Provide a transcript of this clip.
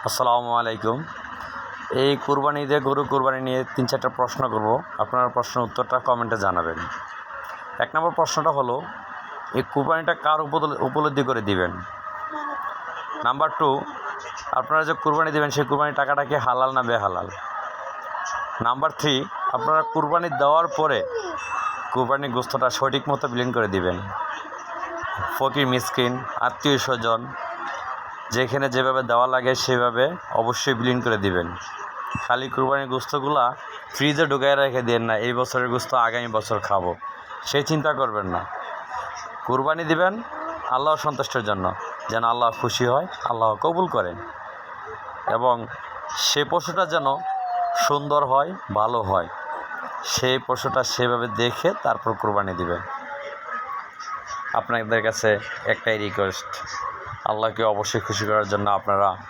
আসসালামু আলাইকুম। এই কুরবানি ঈদে গরু কুরবানি নিয়ে 3-4টা প্রশ্ন করব। আপনারা প্রশ্নের উত্তরটা কমেন্টে জানাবেন। 1 নম্বর প্রশ্নটা হলো, এই কুরবানিটা কার উপলব্ধি করে দিবেন? নাম্বার 2, আপনারা যে কুরবানি দিবেন সেই কুরবানির টাকাটা কি হালাল না বেহালাল? নাম্বার 3, আপনারা কুরবানি দেওয়ার পরে কুরবানির গোশতটা সঠিক মতো বিলীন করে দিবেন। ফকির মিসকিন আত্মীয় স্বজন যেখানে যেভাবে দেওয়া লাগে সেভাবে অবশ্যই বিলীন করে দিবেন। খালি কুরবানির গোশতগুলা ফ্রিজে ঢুকায় রেখে দেন না, এই বছরের গোশত আগামী বছর খাবো, সেই চিন্তা করবেন না। কুরবানি দিবেন আল্লাহর সন্তুষ্টির জন্য, যেন আল্লাহ খুশি হয়, আল্লাহ কবুল করেন, এবং সে পশুটা যেন সুন্দর হয়, ভালো হয়, সেই পশুটা সেভাবে দেখে তারপর কুরবানি দিবেন। আপনাদের কাছে একটাই রিকোয়েস্ট, আল্লাহকে অবশ্যই খুশি করার জন্য আপনারা